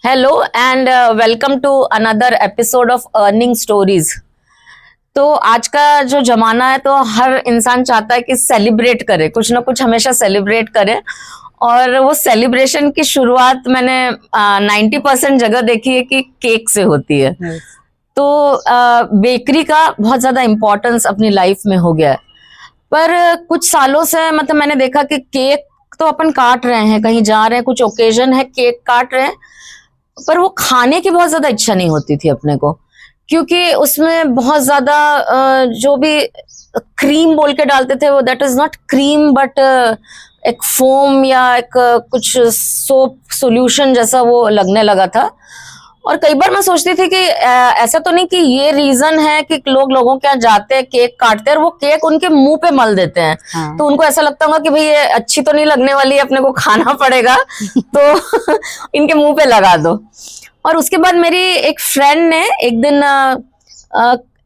Hello and welcome to another episode of earning stories. तो आज का जो जमाना है तो हर इंसान चाहता है कि सेलिब्रेट करे, कुछ ना कुछ हमेशा सेलिब्रेट करे। और वो सेलिब्रेशन की शुरुआत मैंने 90% जगह देखी है कि केक से होती है। तो बेकरी का बहुत ज्यादा इम्पोर्टेंस अपनी लाइफ में हो गया है। पर कुछ सालों से मतलब मैंने देखा कि केक तो अपन काट रहे हैं, कहीं जा रहे हैं, कुछ ओकेजन है, केक काट रहे हैं, पर वो खाने की बहुत ज्यादा इच्छा नहीं होती थी अपने को, क्योंकि उसमें बहुत ज्यादा जो भी क्रीम बोल के डालते थे वो that is not cream but एक फोम या एक कुछ सोप सॉल्यूशन जैसा वो लगने लगा था। और कई बार मैं सोचती थी कि ऐसा तो नहीं कि ये रीजन है कि लोग लोगों के यहाँ जाते हैं, केक काटते हैं और वो केक उनके मुंह पे मल देते हैं। हाँ। तो उनको ऐसा लगता होगा कि भाई ये अच्छी तो नहीं लगने वाली है, अपने को खाना पड़ेगा तो इनके मुंह पे लगा दो। और उसके बाद मेरी एक फ्रेंड ने एक दिन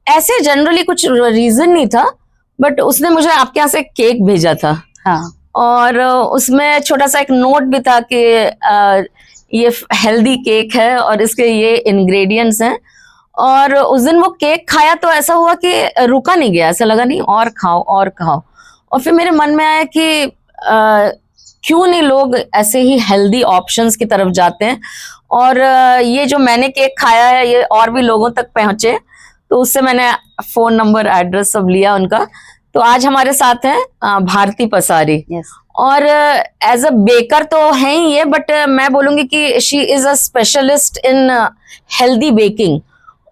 ऐसे जनरली कुछ रीजन नहीं था बट उसने मुझे आपके यहाँ से केक भेजा था। हाँ। और उसमें छोटा सा एक नोट भी था कि ये हेल्दी केक है और इसके ये इंग्रेडिएंट्स हैं। और उस दिन वो केक खाया तो ऐसा हुआ कि रुका नहीं गया, ऐसा लगा नहीं और खाओ और खाओ। और फिर मेरे मन में आया कि क्यों नहीं लोग ऐसे ही हेल्दी ऑप्शंस की तरफ जाते हैं और ये जो मैंने केक खाया है ये और भी लोगों तक पहुंचे। तो उससे मैंने फोन नंबर एड्रेस सब लिया उनका। तो आज हमारे साथ हैं भारती पसारी। yes. और एज अ बेकर तो है ही ये, बट मैं बोलूंगी कि she is a specialist in healthy baking.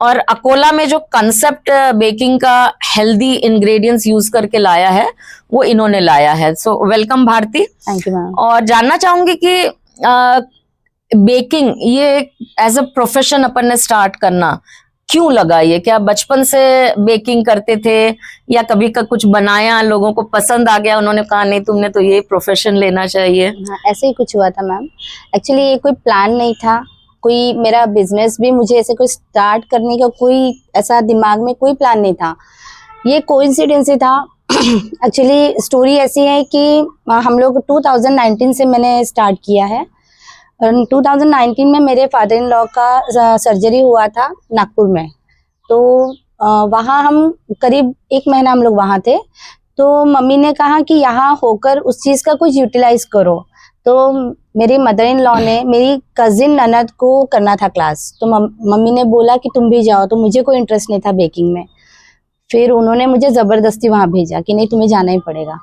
और अकोला में जो कंसेप्ट बेकिंग का हेल्दी इंग्रेडिएंट्स यूज करके लाया है वो इन्होंने लाया है। So welcome Bharati. Thank you ma'am. और जानना चाहूंगी कि बेकिंग ये एज अ प्रोफेशन अपन ने स्टार्ट करना क्यों लगा? ये क्या बचपन से बेकिंग करते थे या कभी का कुछ बनाया, लोगों को पसंद आ गया, उन्होंने कहा नहीं तुमने तो ये प्रोफेशन लेना चाहिए? हाँ, ऐसे ही कुछ हुआ था मैम। एक्चुअली ये कोई प्लान नहीं था, कोई मेरा बिजनेस भी मुझे ऐसे कोई स्टार्ट करने का कोई ऐसा दिमाग में कोई प्लान नहीं था, ये कोइंसिडेंस ही था। एक्चुअली स्टोरी ऐसी है कि हम लोग 2019 से मैंने स्टार्ट किया है। 2019 में मेरे फादर इन लॉ का सर्जरी हुआ था नागपुर में। तो वहाँ हम करीब 1 महीना हम लोग वहाँ थे। तो मम्मी ने कहा कि यहाँ होकर उस चीज़ का कुछ यूटिलाइज करो। तो मेरी मदर इन लॉ ने मेरी कजिन ननद को करना था क्लास, तो मम्मी ने बोला कि तुम भी जाओ। तो मुझे कोई इंटरेस्ट नहीं था बेकिंग में, फिर उन्होंने मुझे ज़बरदस्ती वहाँ भेजा कि नहीं तुम्हें जाना ही पड़ेगा।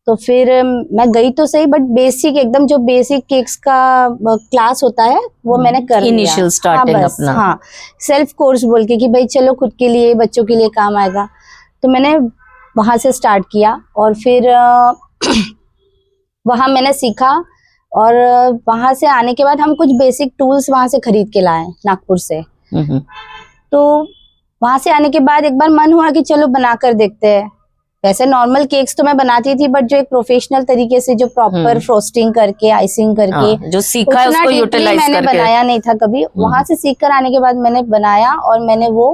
तो फिर मैं गई तो सही, बट बेसिक एकदम जो बेसिक केक्स का क्लास होता है वो मैंने कर लिया। इनिशियल स्टार्टिंग अपना। हाँ, सेल्फ कोर्स बोल के कि भाई चलो खुद के लिए बच्चों के लिए काम आएगा। तो मैंने वहाँ से स्टार्ट किया और फिर वहाँ मैंने सीखा। और वहाँ से आने के बाद हम कुछ बेसिक टूल्स वहाँ से खरीद के लाए नागपुर से। तो वहाँ से आने के बाद एक बार मन हुआ कि चलो बना कर देखते हैं। वैसे नॉर्मल केक्स तो मैं बनाती थी, बट जो एक प्रोफेशनल तरीके से जो प्रॉपर फ्रोस्टिंग करके आइसिंग करके जो सीखा है उसको यूटिलाइज मैंने करके बनाया नहीं था कभी। वहां से सीख कर आने के बाद मैंने बनाया और मैंने वो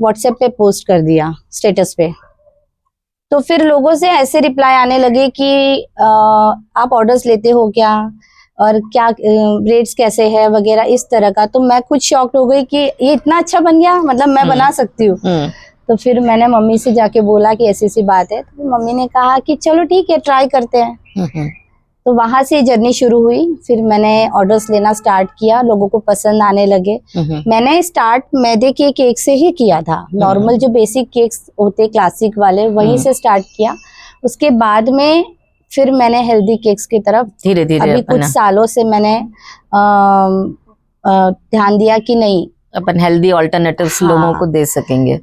व्हाट्सएप पे पोस्ट कर दिया स्टेटस पे। तो फिर लोगों से ऐसे रिप्लाई आने लगे कि आप ऑर्डर्स लेते हो क्या, और क्या रेट्स कैसे है वगैरह इस तरह का। तो मैं कुछ शॉक्ड हो गई कि ये इतना अच्छा बन गया, मतलब मैं बना सकती हूँ। तो फिर मैंने मम्मी से जाके बोला कि ऐसी सी बात है। तो मम्मी ने कहा कि चलो ठीक है ट्राई करते हैं। तो वहां से जर्नी शुरू हुई। फिर मैंने ऑर्डर्स लेना स्टार्ट किया, लोगों को पसंद आने लगे। मैंने स्टार्ट मैदे के केक से ही किया था, नॉर्मल जो बेसिक केक्स होते क्लासिक वाले वहीं से स्टार्ट किया। उसके बाद में फिर मैंने हेल्दी केक्स की तरफ धीरे धीरे अभी कुछ सालों से मैंने ध्यान दिया कि नहीं अपन हेल्दी ऑल्टरनेटिव्स लोगों को दे सकेंगे।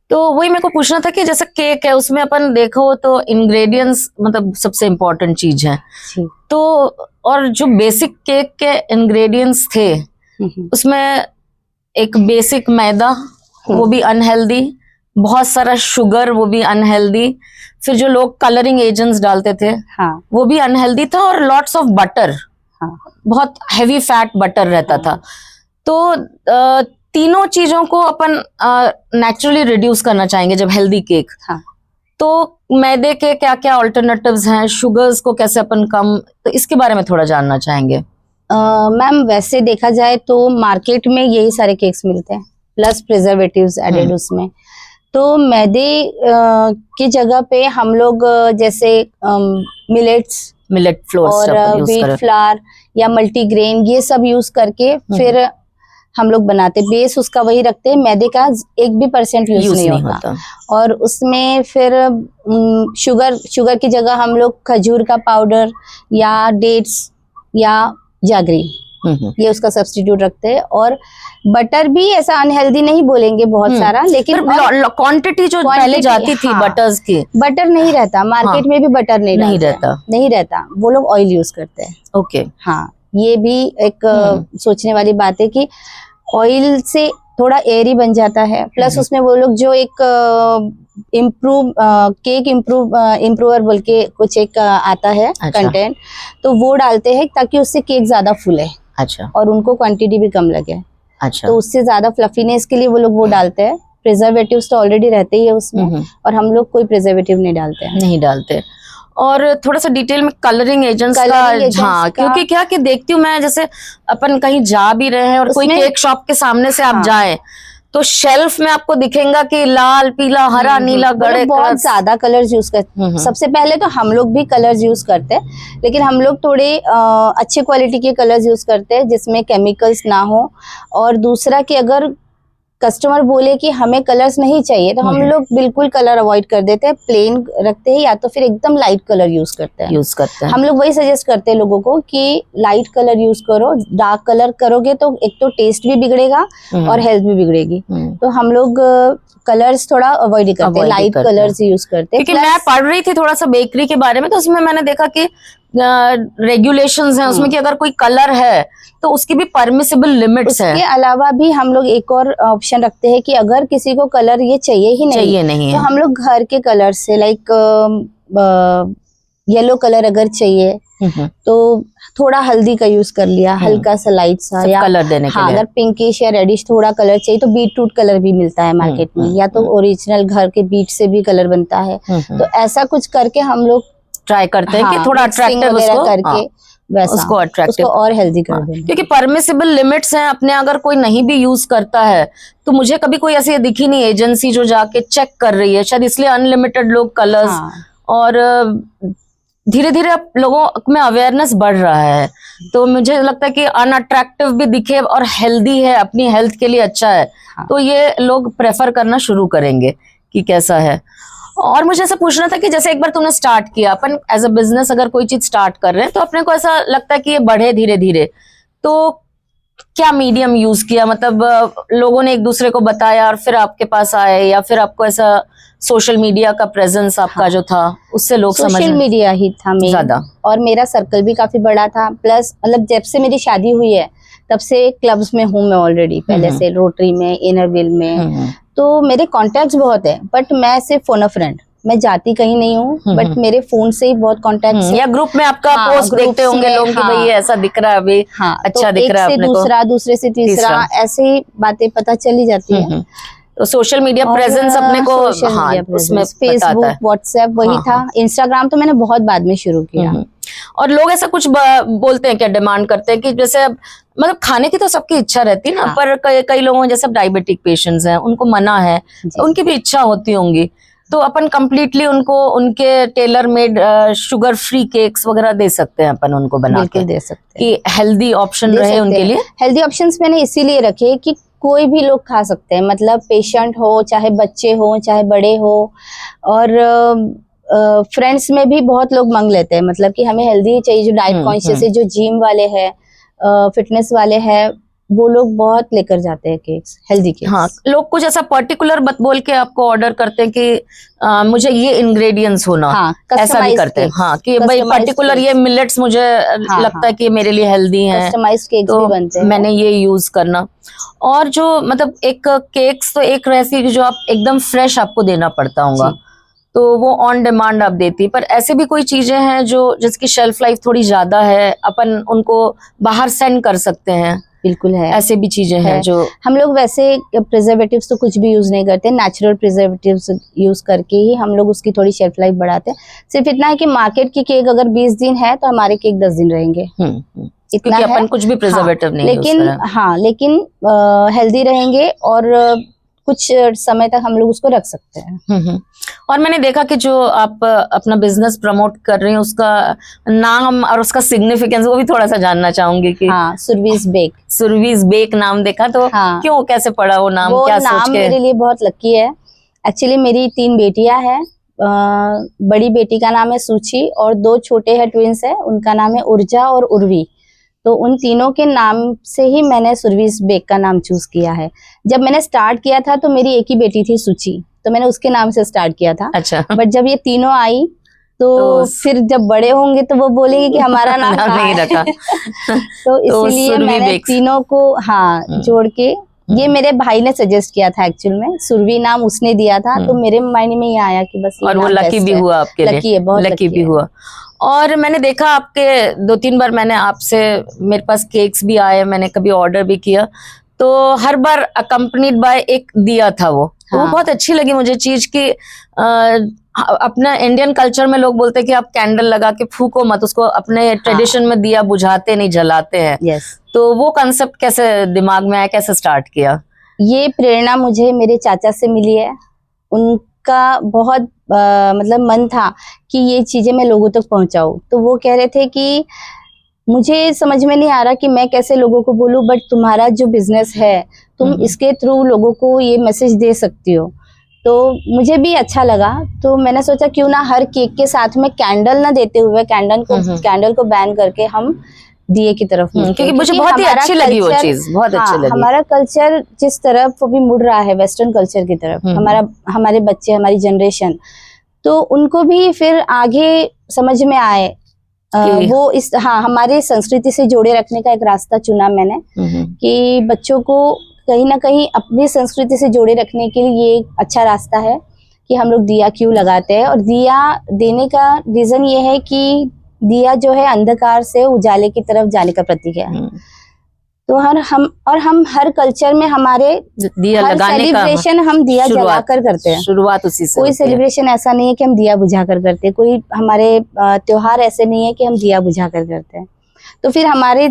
तो वही मेरे को पूछना था कि जैसे केक है उसमें अपन देखो तो इंग्रेडिएंट्स मतलब सबसे इम्पोर्टेंट चीज है। तो और जो बेसिक केक के इंग्रेडिएंट्स थे उसमें एक बेसिक मैदा वो भी अनहेल्दी, बहुत सारा शुगर वो भी अनहेल्दी, फिर जो लोग कलरिंग एजेंट्स डालते थे वो भी अनहेल्दी था, और लॉट्स ऑफ बटर, बहुत हैवी फैट बटर रहता था। तो तीनों चीजों को अपन नेचुरली रिड्यूस करना चाहेंगे जब हेल्दी केक। तो मैदे के क्या क्या ऑल्टरनेटिव्स हैं, शुगर्स को कैसे अपन कम, तो इसके बारे में थोड़ा जानना चाहेंगे। मैम वैसे देखा जाए तो मार्केट में यही सारे केक्स मिलते हैं, प्लस प्रिजर्वेटिव्स एडेड उसमें। तो मैदे की जगह पे हम लोग जैसे मिलेट फ्लोर्स और व्हीट फ्लावर या मल्टीग्रेन ये सब यूज करके फिर हम लोग बनाते, बेस उसका वही रखते हैं, मैदे का 1% भी यूज नहीं होता। और उसमें फिर शुगर की जगह हम लोग खजूर का पाउडर या डेट्स या जागरी ये उसका सब्स्टिट्यूट रखते हैं। और बटर भी ऐसा अनहेल्दी नहीं बोलेंगे बहुत सारा, लेकिन क्वांटिटी जो पहले जाती थी बटर्स की, बटर नहीं रहता मार्केट में भी, बटर नहीं रहता, वो लोग ऑयल यूज करते हैं। ओके, हाँ, ये भी एक सोचने वाली बात है कि ऑयल से थोड़ा एयरी बन जाता है, प्लस उसमें वो लोग जो एक केक इम्प्रूवर बोल के कुछ एक आता है कंटेंट, तो वो डालते हैं ताकि उससे केक ज्यादा फूले। अच्छा, और उनको क्वांटिटी भी कम लगे। अच्छा, तो उससे ज्यादा फ्लफीनेस के लिए वो लोग वो डालते हैं। प्रिजर्वेटिव्स तो ऑलरेडी रहते ही है उसमें, और हम लोग कोई प्रिजर्वेटिव नहीं डालते। और थोड़ा सा डिटेल में कलरिंग एजेंट्स का, हाँ, क्योंकि क्या कि देखती हूँ मैं, जैसे अपन कहीं जा भी रहे हैं और कोई केक शॉप के सामने से आप जाए तो शेल्फ में आपको दिखेगा कि लाल, पीला, हरा, नीला, गड़े बहुत ज्यादा कलर्स यूज करते। सबसे पहले तो हम लोग भी कलर्स यूज करते हैं, लेकिन हम लोग थोड़े अच्छे क्वालिटी के कलर्स यूज करते हैं जिसमें केमिकल्स ना हो। और दूसरा कि अगर कस्टमर बोले कि हमें कलर्स नहीं चाहिए तो हम लोग बिल्कुल कलर अवॉइड कर देते हैं, प्लेन रखते हैं या तो फिर एकदम लाइट कलर यूज करते हैं। हम लोग वही सजेस्ट करते हैं लोगों को कि लाइट कलर यूज करो। डार्क कलर करोगे तो एक तो टेस्ट भी बिगड़ेगा और हेल्थ भी बिगड़ेगी। तो हम लोग कलर्स थोड़ा अवॉइड करते हैं, लाइट कलर्स यूज करते हैं। क्योंकि मैं पढ़ रही थी थोड़ा सा बेकरी के बारे में, तो उसमें मैंने देखा कि रेगुलेशंस हैं उसमें कि अगर कोई कलर है तो उसकी भी परमिसिबल लिमिट्स है। उसके अलावा भी हम लोग एक और ऑप्शन रखते हैं कि अगर किसी को कलर ये चाहिए ही नहीं तो हम लोग घर के कलर से, लाइक येलो कलर अगर चाहिए तो थोड़ा हल्दी का यूज कर लिया, हल्का सा लाइट सा, या कलर देने के लिए। अगर पिंकिश या रेडिश थोड़ा कलर चाहिए तो बीटरूट कलर भी मिलता है मार्केट में, या तो ओरिजिनल घर के बीट से भी कलर बनता है। तो ऐसा कुछ करके हम लोग ट्राई करते हैं कि थोड़ा अट्रैक्टिव उसको करके वैसा उसको अट्रैक्टिव और हेल्दी कर देंगे। क्योंकि परमिसिबल लिमिट्स हैं अपने, अगर कोई नहीं भी यूज करता है तो मुझे कभी कोई ऐसी दिखी नहीं एजेंसी जो जाके चेक कर रही है, शायद इसलिए अनलिमिटेड लोग कलर्स। और धीरे धीरे अब लोगों में अवेयरनेस बढ़ रहा है, तो मुझे लगता है कि अनअट्रैक्टिव भी दिखे और हेल्दी है, अपनी हेल्थ के लिए अच्छा है, तो ये लोग प्रेफर करना शुरू करेंगे कि कैसा है। और मुझे ऐसा पूछना था कि जैसे एक बार तुमने स्टार्ट किया, अपन एज अ बिजनेस अगर कोई चीज स्टार्ट कर रहे हैं तो अपने को ऐसा लगता है कि ये बढ़े धीरे धीरे, तो क्या मीडियम यूज किया? मतलब लोगों ने एक दूसरे को बताया और फिर आपके पास आए, या फिर आपको ऐसा सोशल मीडिया का प्रेजेंस आपका जो था उससे लोग समझ? सोशल मीडिया ही था मेन ज्यादा, और मेरा सर्कल भी काफी बड़ा था। प्लस मतलब जब से मेरी शादी हुई है तब से क्लब्स में हूँ मैं ऑलरेडी, पहले से रोटरी में, इनर व्हील में, तो मेरे कॉन्टेक्ट्स बहुत है। बट मैं सिर्फ फोन अ फ्रेंड, मैं जाती कहीं नहीं हूँ, बट मेरे फोन से ही बहुत कॉन्टेक्ट्स है। या ग्रुप में आपका पोस्ट देखते होंगे लोग कि भाई ऐसा दिख रहा है अभी, अच्छा दिख रहा है अपने को, दूसरे से तीसरा, ऐसे बातें पता चली जाती है। तो सोशल मीडिया प्रेजेंस अपने को, उसमें फेसबुक, व्हाट्सएप वही था। इंस्टाग्राम तो मैंने बहुत बाद में शुरू किया। और लोग ऐसा कुछ बोलते हैं क्या, डिमांड करते हैं कि जैसे अब मतलब खाने की तो सबकी इच्छा रहती है ना, पर कई लोगों जैसे डायबिटिक पेशेंट्स हैं, उनको मना है, उनकी भी इच्छा होती होंगी, तो अपन कंप्लीटली उनको उनके tailor made sugar free cakes वगैरह दे सकते हैं अपन उनको बना के, दे सकते हैं कि हेल्दी ऑप्शन रहे उनके लिए। हेल्दी ऑप्शंस मैंने इसीलिए रखे कि कोई भी लोग खा सकते हैं, मतलब पेशेंट हो, चाहे बच्चे हो, चाहे बड़े हो। और फ्रेंड्स में भी बहुत लोग मांग लेते हैं, मतलब कि हमें हेल्दी चाहिए, जो डाइट कॉन्शियस है, जो जिम वाले हैं, फिटनेस वाले हैं, वो लोग बहुत लेकर जाते हैं केक्स, हेल्दी केक्स। हाँ, लोग कुछ ऐसा पर्टिकुलर बोल के आपको ऑर्डर करते हैं कि मुझे ये इंग्रेडिएंट्स होना, ऐसा भी करते हैं। हाँ, कि भाई पर्टिकुलर ये मिलेट्स मुझे लगता है कि मेरे लिए हेल्दी हैं, कस्टमाइज्ड केक्स भी बनते हैं, मैंने ये यूज करना। और जो मतलब एक केक्स तो एक रहती है जो आप एकदम फ्रेश आपको देना पड़ता होगा, तो वो ऑन डिमांड आप देती, पर ऐसे भी कोई चीजें हैं जो जिसकी शेल्फ लाइफ थोड़ी ज्यादा है, अपन उनको बाहर सेंड कर सकते हैं? बिल्कुल है, ऐसे भी चीजें हैं जो हम लोग वैसे प्रिजर्वेटिव्स तो कुछ भी यूज नहीं करते, नेचुरल प्रिजर्वेटिव्स यूज करके ही हम लोग उसकी थोड़ी शेल्फ लाइफ बढ़ाते हैं। सिर्फ इतना है कि मार्केट की केक अगर 20 दिन है तो हमारे केक 10 दिन रहेंगे। इतना क्योंकि है। अपन कुछ भी प्रिजर्वेटिव हाँ, नहीं यूज लेकिन करें। हाँ, लेकिन हेल्दी रहेंगे और कुछ समय तक हम लोग उसको रख सकते हैं। हम्म। और मैंने देखा कि जो आप अपना बिजनेस प्रमोट कर रही हैं उसका नाम और उसका सिग्निफिकेंस वो भी थोड़ा सा जानना चाहूंगी कि हाँ, सुरवीज बेक। सुरवीज बेक नाम देखा तो हाँ, क्यों, कैसे पड़ा वो नाम, वो क्या सोच नाम के? मेरे लिए बहुत लकी है। एक्चुअली मेरी 3 बेटियां हैं। बड़ी बेटी का नाम है सूची और 2 छोटे हैं ट्विंस है, उनका नाम है ऊर्जा और उर्वी। तो उन तीनों के नाम से ही मैंने सुरवीज बेक का नाम चूज किया है। जब मैंने स्टार्ट किया था तो मेरी एक ही बेटी थी सूची, तो मैंने उसके नाम से स्टार्ट किया था। अच्छा। बट जब ये तीनों आई तो फिर जब बड़े होंगे तो वो बोलेंगे कि हमारा नाम नाम कहाँ नहीं है? रखा। तो इसीलिए सुरभि मैंने बेक्स। तीनों को हाँ जोड़ के, ये मेरे भाई ने सजेस्ट किया था एक्चुअल में, सुरभि नाम उसने दिया था, तो मेरे माइंड में ये आया कि बस ये और वो नाम लकी बेस्ट भी है। हुआ आपके लिए। लकी है, बहुत लकी भी है। हुआ। और मैंने देखा आपके 2-3 बार मैंने आपसे, मेरे पास केक्स भी आए, मैंने कभी ऑर्डर भी किया, तो हर बार अकम्पनीड बाय एक दिया था वो। तो वो हाँ। बहुत अच्छी लगी मुझे चीज कि अपना इंडियन कल्चर में लोग बोलते हैं कि आप कैंडल लगा के फूको मत उसको, अपने ट्रेडिशन में दिया बुझाते नहीं जलाते हैं। यस। तो वो कंसेप्ट कैसे दिमाग में आया, कैसे स्टार्ट किया? ये प्रेरणा मुझे मेरे चाचा से मिली है। उनका बहुत मतलब मन था कि ये चीजें मैं लोगों तक पहुंचाऊं। तो वो कह रहे थे कि मुझे समझ में नहीं आ रहा कि मैं कैसे लोगों को बोलूं, बट तुम्हारा जो बिजनेस है तुम इसके थ्रू लोगों को ये मैसेज दे सकती हो। तो मुझे भी अच्छा लगा, तो मैंने सोचा क्यों ना हर केक के साथ में कैंडल ना देते हुए कैंडल को बैन करके हम दिए की तरफ मुड़ते हैं। क्योंकि मुझे बहुत ही हमारा अच्छी लगी वो culture- चीज, बहुत अच्छी हाँ, लगी। हमारा कल्चर जिस तरफ अभी मुड़ रहा है वेस्टर्न कल्चर की तरफ, हमारे बच्चे, हमारी जनरेशन, तो उनको भी फिर आगे समझ में आए वो इस हमारे संस्कृति से जोड़े रखने का एक रास्ता चुना मैंने कि बच्चों को कहीं ना कहीं अपनी संस्कृति से जोड़े रखने के लिए ये एक अच्छा रास्ता है कि हम लोग दिया क्यों लगाते हैं। और दिया देने का रीजन ये है कि दिया जो है अंधकार से उजाले की तरफ जाने का प्रतीक है। तो हम हर कल्चर में हमारे दिया हर लगाने का सेलिब्रेशन हम दिया जलाकर करते हैं। शुरुआत उसी से कोई होती है। सेलिब्रेशन ऐसा नहीं है कि हम दिया बुझाकर करते हैं, कोई हमारे त्योहार ऐसे नहीं है कि हम दिया बुझाकर करते हैं। तो फिर हमारे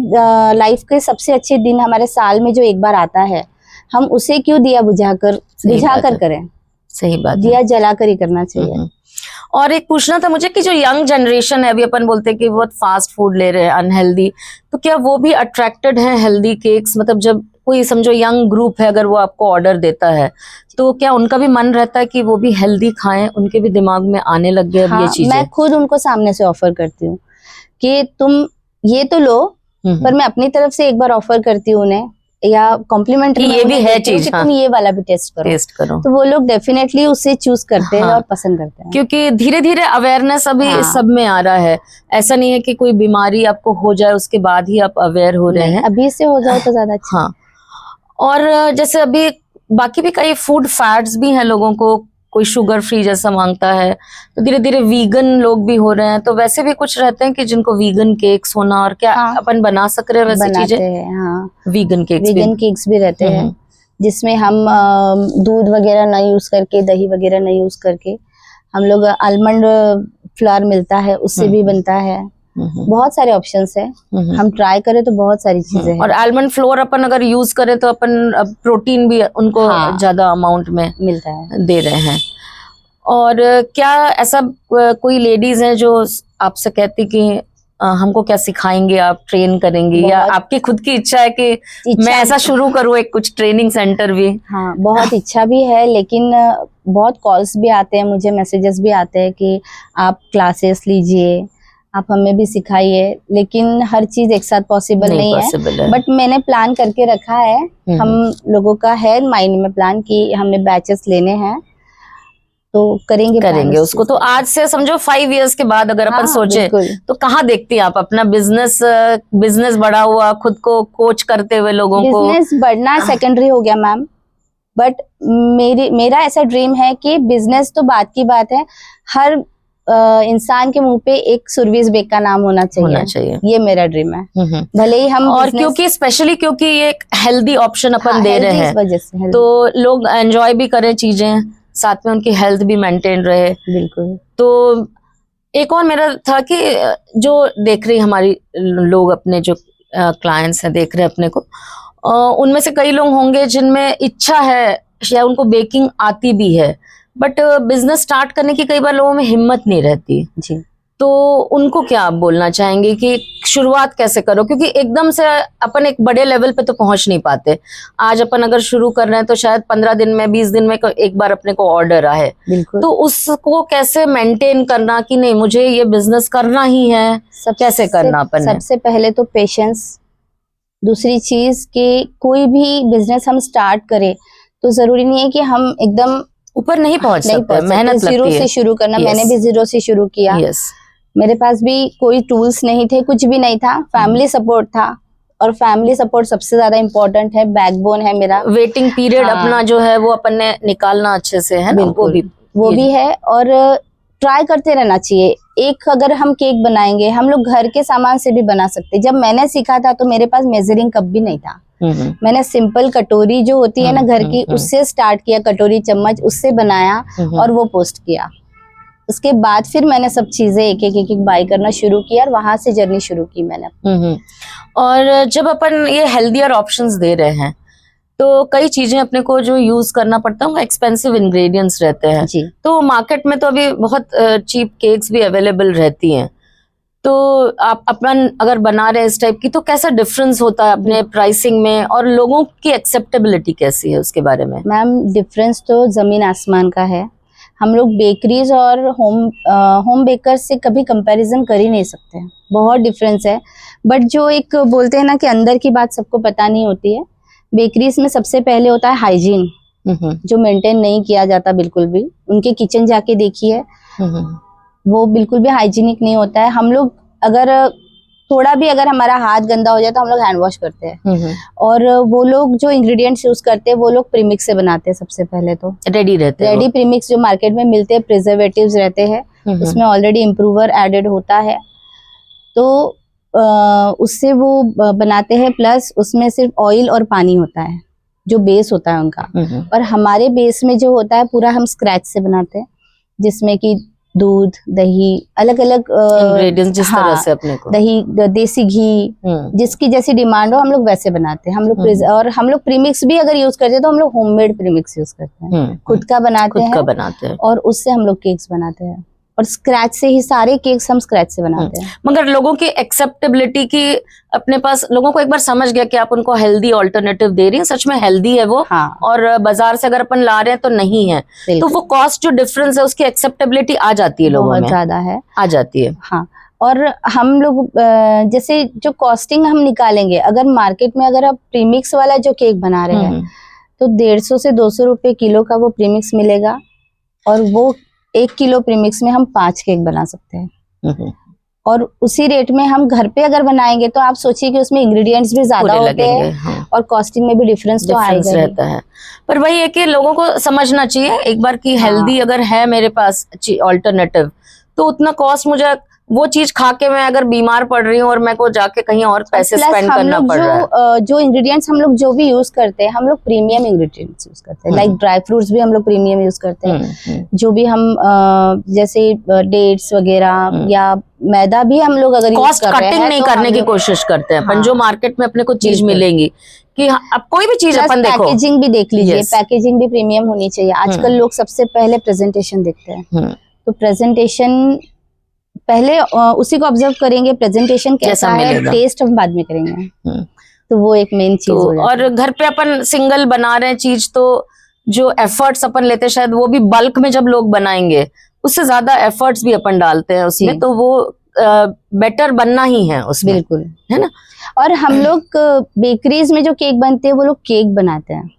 लाइफ के सबसे अच्छे दिन हमारे साल में जो एक बार आता है, हम उसे क्यों दिया बुझाकर करें? सही बात है। दिया जलाकर ही करना चाहिए। और एक पूछना था मुझे कि जो यंग जनरेशन है, अभी अपन बोलते हैं कि बहुत फास्ट फूड ले रहे हैं, अनहेल्दी, तो क्या वो भी अट्रैक्टेड है हेल्दी केक्स? मतलब जब कोई समझो यंग ग्रुप है, अगर वो आपको ऑर्डर देता है तो क्या उनका भी मन रहता है कि वो भी हेल्दी खाएं, उनके भी दिमाग में आने लग गए अब ये चीजें? मैं खुद उनको सामने से ऑफर करती हूँ कि तुम ये तो लो, पर मैं अपनी तरफ से एक बार ऑफर करती हूँ उन्हें, या कॉम्प्लीमेंट्री ये भी है चीज, कि तुम ये वाला भी टेस्ट करो। तो वो लोग डेफिनेटली उसे चूज करते हैं और पसंद करते हैं, क्योंकि धीरे धीरे अवेयरनेस अभी सब में आ रहा है। ऐसा नहीं है कि कोई बीमारी आपको हो जाए उसके बाद ही आप अवेयर हो रहे हैं, अभी से हो जाओ तो ज्यादा अच्छा। हाँ। और जैसे अभी बाकी भी कई फूड फैट्स भी हैं, लोगों को कोई शुगर फ्री जैसा मांगता है, तो धीरे धीरे वीगन लोग भी हो रहे हैं। तो वैसे भी कुछ रहते हैं कि जिनको वीगन केक्स होना, और क्या अपन बना सक रहे हैं वैसे चीजें? हाँ, वीगन केक्स भी रहते हैं जिसमें हम दूध वगैरह नहीं यूज करके, दही वगैरह नहीं यूज करके, हम लोग आलमंड फ्लावर मिलता है उससे भी बनता है। बहुत सारे ऑप्शंस है, हम ट्राई करें तो बहुत सारी चीजें हैं। और आलमंड फ्लोर अपन अगर यूज करें तो अपन प्रोटीन भी उनको ज्यादा अमाउंट में मिलता है, दे रहे हैं। और क्या ऐसा कोई लेडीज हैं जो आपसे कहती कि हमको क्या सिखाएंगे आप, ट्रेन करेंगे, या आपकी खुद की इच्छा है कि मैं ऐसा शुरू करूँ एक कुछ ट्रेनिंग सेंटर भी? हाँ, बहुत इच्छा भी है, लेकिन बहुत कॉल्स भी आते हैं मुझे, मैसेजेस भी आते हैं कि आप क्लासेस लीजिए, आप हमें भी सिखाइए, लेकिन हर चीज एक साथ पॉसिबल नहीं है। बट मैंने प्लान करके रखा है, हम लोगों का है माइंड में प्लान कि हमें बैचेस लेने हैं, तो करेंगे उसको। तो आज से समझो 5 इयर्स के बाद अगर अपन सोचे तो कहाँ देखती हैं आप अपना बिजनेस बढ़ा हुआ, खुद को कोच करते हुए लोगों को? बिजनेस बढ़ना सेकेंडरी हो गया मैम, बट मेरा ऐसा ड्रीम है कि बिजनेस तो बात की बात है, हर इंसान के मुंह पे एक सुरवीज बेक का नाम होना चाहिए। ये मेरा ड्रीम है, भले ही हम, और क्योंकि स्पेशली क्योंकि ये एक हेल्दी ऑप्शन अपन दे रहे हैं, वजह से तो लोग एंजॉय भी करें चीजें, साथ में उनकी हेल्थ भी मेंटेन रहे। बिल्कुल। तो एक और मेरा था कि जो देख रही हमारी लोग अपने जो क्लाइंट्स हैं देख रहे हैं अपने को, उनमें से कई लोग होंगे जिनमें इच्छा है या उनको बेकिंग आती भी है, बट बिजनेस स्टार्ट करने की कई बार लोगों में हिम्मत नहीं रहती। जी। तो उनको क्या आप बोलना चाहेंगे कि शुरुआत कैसे करो, क्योंकि एकदम से अपन एक बड़े लेवल पे तो पहुंच नहीं पाते। आज अपन अगर शुरू कर रहे हैं तो शायद 15 दिन में 20 दिन में एक बार अपने को ऑर्डर आए, बिल्कुल। तो उसको कैसे मेंटेन करना कि नहीं मुझे ये बिजनेस करना ही है, कैसे करना अपन ने? सबसे पहले तो पेशेंस। दूसरी चीज कि कोई भी बिजनेस हम स्टार्ट करें तो जरूरी नहीं है कि हम एकदम ऊपर नहीं पहुंच सकते, मेहनत जीरो लगती है। से शुरू करना। Yes. मैंने भी जीरो से शुरू किया। यस, मेरे पास भी कोई टूल्स नहीं थे, कुछ भी नहीं था, फैमिली सपोर्ट था, और फैमिली सपोर्ट सबसे ज्यादा इम्पोर्टेंट है, बैकबोन है मेरा। वेटिंग पीरियड हाँ। अपना जो है वो अपन ने निकालना अच्छे से, है ना? वो भी है। और ट्राई करते रहना चाहिए। एक अगर हम केक बनाएंगे, हम लोग घर के सामान से भी बना सकते। जब मैंने सीखा था तो मेरे पास मेजरिंग कप भी नहीं था। मैंने सिंपल कटोरी जो होती है ना घर की, उससे स्टार्ट किया, कटोरी चम्मच उससे बनाया और वो पोस्ट किया। उसके बाद फिर मैंने सब चीजें एक एक बाय करना शुरू किया और वहां से जर्नी शुरू की मैंने। और जब अपन ये हेल्दियर ऑप्शंस दे रहे हैं तो कई चीजें अपने को जो यूज करना पड़ता है, एक्सपेंसिव इंग्रेडिएंट्स रहते हैं जी। तो मार्केट में तो अभी बहुत चीप केक्स भी अवेलेबल रहती हैं। तो आप अपन अगर बना रहे हैं इस टाइप की, तो कैसा डिफरेंस होता है अपने प्राइसिंग में और लोगों की एक्सेप्टेबिलिटी कैसी है उसके बारे में? मैम डिफरेंस तो जमीन आसमान का है। हम लोग बेकरीज और होम बेकर्स से कभी कंपैरिजन कर ही नहीं सकते, बहुत डिफरेंस है। बट जो एक बोलते हैं ना कि अंदर की बात सबको पता नहीं होती है। बेकरीज में सबसे पहले होता है हाइजीन, जो मेंटेन नहीं किया जाता बिल्कुल भी। उनके किचन जाके देखिए, वो बिल्कुल भी हाइजीनिक नहीं होता है। हम लोग अगर थोड़ा भी अगर हमारा हाथ गंदा हो जाए तो हम लोग हैंड वॉश करते हैं। और वो लोग जो इंग्रेडिएंट्स यूज करते हैं वो लोग प्रीमिक्स से बनाते हैं। सबसे पहले तो रेडी रहते हैं, रेडी प्रीमिक्स जो मार्केट में मिलते हैं, प्रिजर्वेटिव्स रहते हैं, उसमें ऑलरेडी इम्प्रूवर एडेड होता है, तो उससे वो बनाते हैं। प्लस उसमें सिर्फ ऑयल और पानी होता है जो बेस होता है उनका। और हमारे बेस में जो होता है पूरा हम स्क्रैच से बनाते हैं, जिसमें कि दूध, दही, अलग अलग इंग्रेडिएंट्स जिस तरह से अपने को, दही, देसी घी, जिसकी जैसी डिमांड हो हम लोग वैसे बनाते हैं। हम लोग और हम लोग प्रीमिक्स भी अगर यूज करते हैं तो हम लोग होममेड प्रीमिक्स यूज करते हैं, खुद का बनाते हैं और उससे हम लोग केक्स बनाते हैं। और स्क्रैच से ही सारे केक्स हम स्क्रैच से बनाते हैं। मगर लोगों की एक्सेप्टेबिलिटी की अपने पास, लोगों को एक बार समझ गया कि आप उनको हेल्दी ऑल्टरनेटिव दे रही हैं, सच में हेल्दी है वो। हाँ। और बाजार से अगर अपन ला रहे हैं तो नहीं है, तो वो कॉस्ट जो डिफरेंस है उसकी एक्सेप्टेबिलिटी आ जाती है लोगों में, बहुत ज्यादा है, आ जाती है। हाँ। और हम लोग जैसे जो कॉस्टिंग हम निकालेंगे, अगर मार्केट में अगर आप प्रीमिक्स वाला जो केक बना रहे हैं तो 150 से 200 रुपए किलो का वो प्रीमिक्स मिलेगा, और वो 1 किलो प्रीमिक्स में हम 5 केक बना सकते हैं। और उसी रेट में हम घर पे अगर बनाएंगे तो आप सोचिए कि उसमें इंग्रेडिएंट्स भी ज्यादा होते हैं। हाँ। और कॉस्टिंग में भी डिफरेंस तो आएगा रहता है। पर वही है कि लोगों को समझना चाहिए एक बार कि हेल्दी अगर है मेरे पास ऑल्टरनेटिव, तो उतना कॉस्ट, मुझे वो चीज खा के मैं अगर बीमार पड़ रही हूँ और मैं को जाके कहीं और पैसे स्पेंड करना पड़ रहा है। जो इंग्रेडिएंट्स हम लोग जो भी यूज करते हैं, हम लोग प्रीमियम इंग्रेडिएंट्स यूज करते हैं। लाइक ड्राई फ्रूट्स भी हम लोग प्रीमियम यूज करते हैं। जो भी हम जैसे डेट्स वगैरह या मैदा भी हम लोग अगर कॉस्ट कटिंग नहीं करने की कोशिश करते हैं अपन, जो मार्केट में अपने को चीज मिलेंगी कि अब कोई भी चीज अपन देखो, पैकेजिंग भी देख लीजिए, पैकेजिंग भी प्रीमियम होनी चाहिए। आजकल लोग सबसे पहले प्रेजेंटेशन देखते हैं, तो प्रेजेंटेशन पहले उसी को ऑब्जर्व करेंगे, प्रेजेंटेशन कैसा है, टेस्ट हम बाद में करेंगे। तो वो एक मेन चीज हो जाती है। और घर पे अपन सिंगल बना रहे हैं चीज, तो जो एफर्ट्स अपन लेते हैं शायद वो भी बल्क में जब लोग बनाएंगे उससे ज्यादा एफर्ट्स भी अपन डालते हैं उसमें, तो वो बेटर बनना ही है उसमें, बिल्कुल, है ना। और हम लोग बेकरीज में जो केक बनते हैं वो लोग केक बनाते हैं,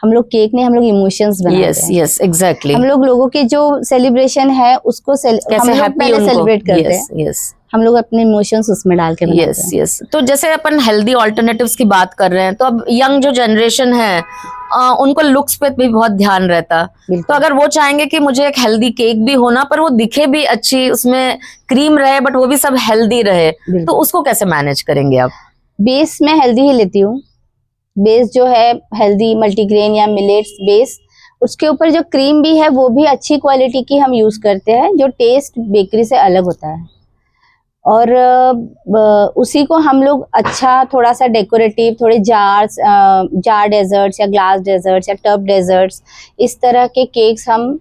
हम लोग केक नहीं, हम लोग इमोशंस बनाते हैं। Yes exactly. हम लोग लोगों के जो सेलिब्रेशन है उसको हम लोग पहले सेलिब्रेट करते हैं। हम लोग अपने इमोशंस उसमें डाल के बनाते हैं। तो जैसे अपन हेल्दी ऑल्टरनेटिव्स की बात कर रहे हैं, तो अब यंग जो जनरेशन है उनको लुक्स पे भी बहुत ध्यान रहता, तो अगर वो चाहेंगे कि मुझे एक हेल्दी केक भी होना पर वो दिखे भी अच्छी, उसमें क्रीम रहे बट वो भी सब हेल्दी रहे, तो उसको कैसे मैनेज करेंगे आप? बेस में हेल्दी ही लेती हूँ। बेस जो है हेल्दी मल्टीग्रेन या मिलेट्स बेस, उसके ऊपर जो क्रीम भी है वो भी अच्छी क्वालिटी की हम यूज करते हैं, जो टेस्ट बेकरी से अलग होता है। और उसी को हम लोग अच्छा थोड़ा सा डेकोरेटिव, थोड़े जार डेजर्ट्स या ग्लास डेजर्ट्स या टब डेजर्ट्स, इस तरह के केक्स हम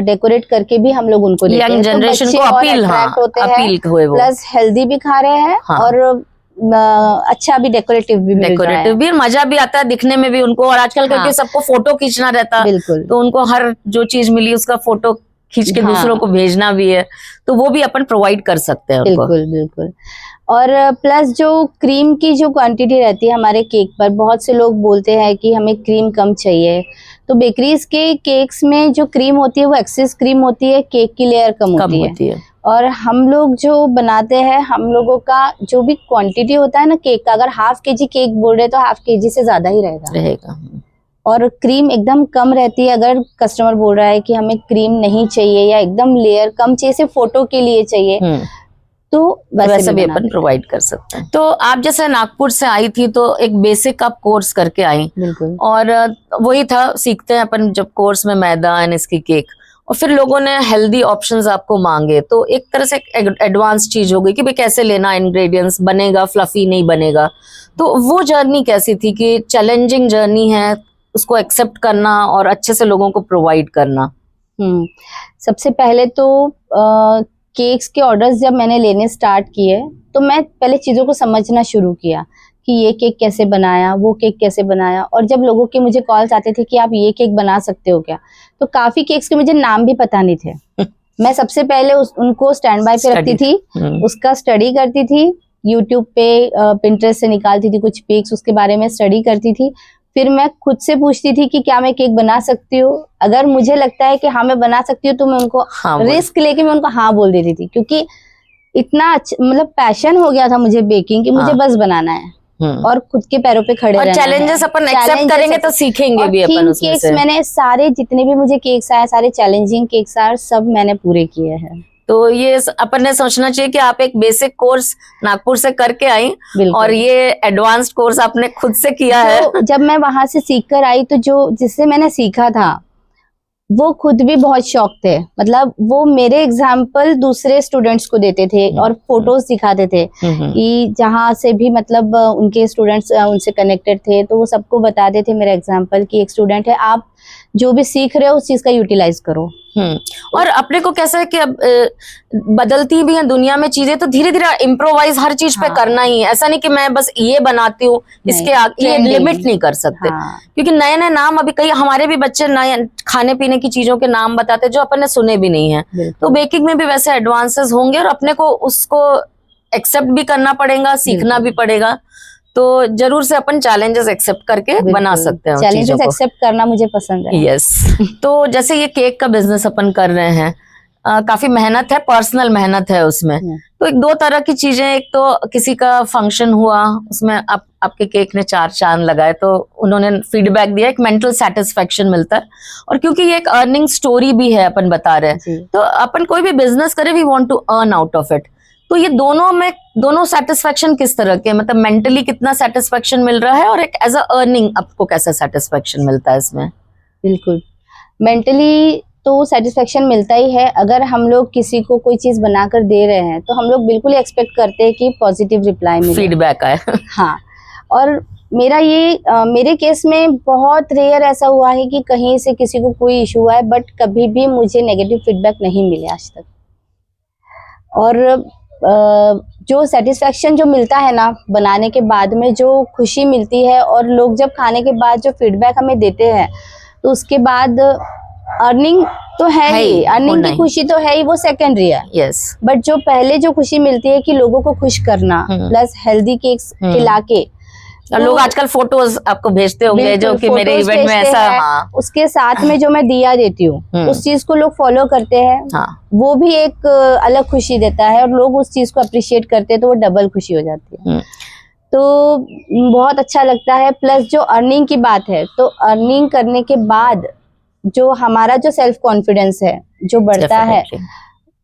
डेकोरेट करके भी हम लोग उनको देते हैं। यंग जनरेशन को अपील, हाँ, होते हैं, अपील हुए वो, प्लस हेल्दी भी खा रहे हैं, हाँ, और अच्छा भी डेकोरेटिव भी मिल रहा है। डेकोरेटिव भी, मजा भी आता है दिखने में भी उनको। और आजकल क्योंकि सबको फोटो खींचना रहता है, बिल्कुल, तो उनको हर जो चीज मिली उसका फोटो खींच के दूसरों को भेजना भी है, तो वो भी अपन प्रोवाइड कर सकते हैं उनको। बिल्कुल बिल्कुल। और प्लस जो क्रीम की जो क्वांटिटी रहती है हमारे केक पर, बहुत से लोग बोलते हैं कि हमें क्रीम कम चाहिए, तो बेकरीज के केक्स में जो क्रीम होती है वो एक्सेस क्रीम होती है, केक की लेयर कम होती है। और हम लोग जो बनाते हैं, हम लोगों का जो भी क्वांटिटी होता है ना केक का, अगर हाफ केजी केक बोल रहे तो हाफ केजी से ज्यादा ही रहेगा। और क्रीम एकदम कम रहती है। अगर कस्टमर बोल रहा है कि हमें क्रीम नहीं चाहिए या एकदम लेयर कम चाहिए, सिर्फ फोटो के लिए चाहिए, तो वैसे भी अपन प्रोवाइड कर सकते हैं। तो आप जैसे नागपुर से आई थी तो एक बेसिक आप कोर्स करके आई, बिल्कुल, और वही था, सीखते हैं अपन जब कोर्स में मैदा एंड इसकी केक, और फिर लोगों ने हेल्दी ऑप्शंस आपको मांगे, तो एक तरह से एडवांस चीज हो गई कि भाई कैसे लेना इंग्रेडिएंट्स, बनेगा फ्लफी नहीं बनेगा। तो वो जर्नी कैसी थी कि चैलेंजिंग जर्नी है उसको एक्सेप्ट करना और अच्छे से लोगों को प्रोवाइड करना? सबसे पहले तो केक्स के ऑर्डर्स जब मैंने लेने स्टार्ट किए तो मैं पहले चीज़ों को समझना शुरू किया कि ये केक कैसे बनाया, वो केक कैसे बनाया। और जब लोगों के मुझे कॉल्स आते थे कि आप ये केक बना सकते हो क्या, तो काफ़ी केक्स के मुझे नाम भी पता नहीं थे। मैं सबसे पहले उनको स्टैंड बाय पे रखती थी, उसका स्टडी करती थी, यूट्यूब पे पिंटरेस्ट से निकालती थी कुछ पिक्स, उसके बारे में स्टडी करती थी। फिर मैं खुद से पूछती थी कि क्या मैं केक बना सकती हूँ। अगर मुझे लगता है कि हाँ मैं बना सकती हूँ तो मैं उनको रिस्क लेके मैं उनको हाँ बोल देती थी, क्योंकि इतना अच्छा मतलब पैशन हो गया था मुझे बेकिंग की, मुझे बस बनाना है और खुद के पैरों पे खड़े रहना है। चैलेंजेस अपन एक्सेप्ट करेंगे तो सीखेंगे भी अपन उसमें केक्स से। मैंने सारे जितने भी मुझे केक्स आए, सारे चैलेंजिंग केक्स आए, सब मैंने पूरे किए हैं। तो ये अपन ने सोचना चाहिए कि आप एक बेसिक कोर्स नागपुर से करके आई और ये एडवांस्ड कोर्स आपने खुद से किया है। जब मैं वहां से सीख कर आई तो जो जिससे मैंने सीखा था वो खुद भी बहुत शौक थे, मतलब वो मेरे एग्जाम्पल दूसरे स्टूडेंट्स को देते थे और फोटोज दिखाते थे कि जहाँ से भी मतलब उनके स्टूडेंट्स उनसे कनेक्टेड थे, तो वो सबको बताते थे मेरा एग्जाम्पल कि एक स्टूडेंट है, आप जो भी सीख रहे हो उस चीज का यूटिलाइज करो। और अपने को कैसा है कि अब बदलती भी है दुनिया में चीजें, तो धीरे धीरे इम्प्रोवाइज हर चीज पे करना ही है। ऐसा नहीं कि मैं बस ये बनाती हूँ, इसके आगे ये लिमिट नहीं कर सकते। क्योंकि नए नए नाम अभी कई हमारे भी बच्चे नए खाने पीने की चीजों के नाम बताते जो अपन ने सुने भी नहीं है। तो बेकिंग में भी वैसे एडवांसेस होंगे और अपने को उसको एक्सेप्ट भी करना पड़ेगा, सीखना भी पड़ेगा। तो जरूर से अपन चैलेंजेस एक्सेप्ट करके बना सकते हैं। चैलेंजेस एक्सेप्ट करना मुझे पसंद है। यस। तो जैसे ये केक का बिजनेस अपन कर रहे हैं, काफी मेहनत है, पर्सनल मेहनत है उसमें। तो एक दो तरह की चीजें, एक तो किसी का फंक्शन हुआ, उसमें आपके केक ने 4 चांद लगाए, तो उन्होंने फीडबैक दिया, एक मेंटल सेटिस्फेक्शन मिलता है। और क्योंकि ये एक अर्निंग स्टोरी भी है अपन बता रहे हैं, तो अपन कोई भी बिजनेस करे, we want to earn out of it. तो ये दोनों सेटिस्फेक्शन किस तरह के, मतलब मेंटली कितना सेटिस्फेक्शन मिल रहा है और एक एज अ अर्निंग आपको कैसा सेटिस्फेक्शन मिलता है इसमें? बिल्कुल, मेंटली तो सेटिस्फेक्शन मिलता ही है। अगर हम लोग किसी को कोई चीज बनाकर दे रहे हैं तो हम लोग बिल्कुल एक्सपेक्ट करते हैं कि पॉजिटिव रिप्लाई मिले, फीडबैक आए। हाँ, और मेरे केस में बहुत रेयर ऐसा हुआ है कि कहीं से किसी को कोई इशू हुआ है, बट कभी भी मुझे नेगेटिव फीडबैक नहीं मिले आज तक। और जो सेटिस्फेक्शन जो मिलता है ना बनाने के बाद में, जो खुशी मिलती है, और लोग जब खाने के बाद जो फीडबैक हमें देते हैं, तो उसके बाद अर्निंग तो है ही, अर्निंग की खुशी तो है ही, वो सेकेंडरी है। यस। बट जो पहले जो खुशी मिलती है कि लोगों को खुश करना, प्लस हेल्दी केक्स खिला के, और लोग आजकल फोटोज आपको भेजते होंगे जो कि मेरे इवेंट में ऐसा, हाँ। उसके साथ में जो मैं दिया देती हूँ उस चीज को लोग फॉलो करते हैं, हाँ। वो भी एक अलग खुशी देता है, और लोग उस चीज को अप्रिशिएट करते हैं तो वो डबल खुशी हो जाती है। तो बहुत अच्छा लगता है। प्लस जो अर्निंग की बात है, तो अर्निंग करने के बाद जो हमारा जो सेल्फ कॉन्फिडेंस है जो बढ़ता है,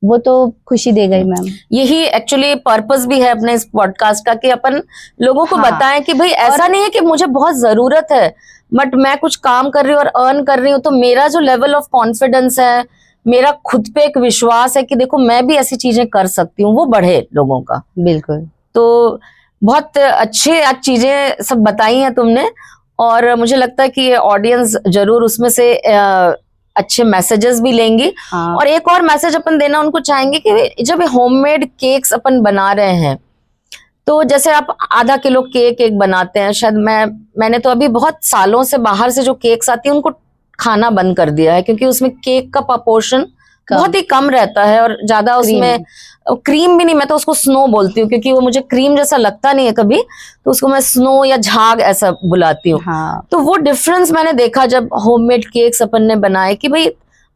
वो तो खुशी देगा ही मैम। यही एक्चुअली पर्पस भी है अपने इस पॉडकास्ट का, कि अपन लोगों को बताएं कि भाई ऐसा नहीं है कि मुझे बहुत जरूरत है, बट मैं कुछ काम कर रही हूँ और अर्न कर रही हूँ, तो मेरा जो लेवल ऑफ कॉन्फिडेंस है, मेरा खुद पे एक विश्वास है कि देखो मैं भी ऐसी चीजें कर सकती हूँ, वो बढ़े लोगों का। बिल्कुल। तो बहुत अच्छे आज चीजें सब बताई हैं तुमने, और मुझे लगता है कि ये ऑडियंस जरूर उसमें से अच्छे मैसेजेस भी लेंगी। हाँ। और एक और मैसेज अपन देना उनको चाहेंगे कि जब होममेड केक्स अपन बना रहे हैं, तो जैसे आप आधा किलो केक एक बनाते हैं, शायद मैंने तो अभी बहुत सालों से बाहर से जो केक्स आती है उनको खाना बंद कर दिया है, क्योंकि उसमें केक का प्रपोर्शन बहुत ही कम रहता है और ज्यादा उसमें क्रीम भी नहीं, मैं तो उसको स्नो बोलती हूँ क्योंकि वो मुझे क्रीम जैसा लगता नहीं है कभी, तो उसको मैं स्नो या झाग ऐसा बुलाती हूँ। हाँ। तो वो डिफरेंस मैंने देखा जब होममेड केक्स अपन ने बनाए कि भाई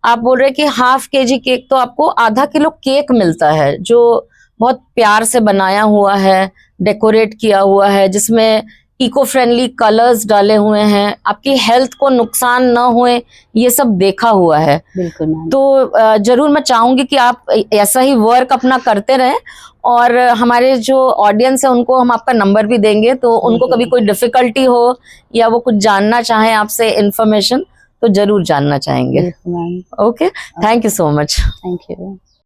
आप बोल रहे कि ½ kg केक तो आपको आधा किलो केक मिलता है जो बहुत प्यार से बनाया हुआ है, डेकोरेट किया हुआ है, जिसमें इको फ्रेंडली कलर्स डाले हुए हैं, आपकी हेल्थ को नुकसान न होए ये सब देखा हुआ है। बिल्कुल मैम। तो जरूर मैं चाहूंगी कि आप ऐसा ही वर्क अपना करते रहें, और हमारे जो ऑडियंस है उनको हम आपका नंबर भी देंगे, तो उनको कभी कोई डिफिकल्टी हो या वो कुछ जानना चाहें आपसे इंफॉर्मेशन तो जरूर जानना चाहेंगे। बिल्कुल ma'am. Okay, thank you so much. Thank you.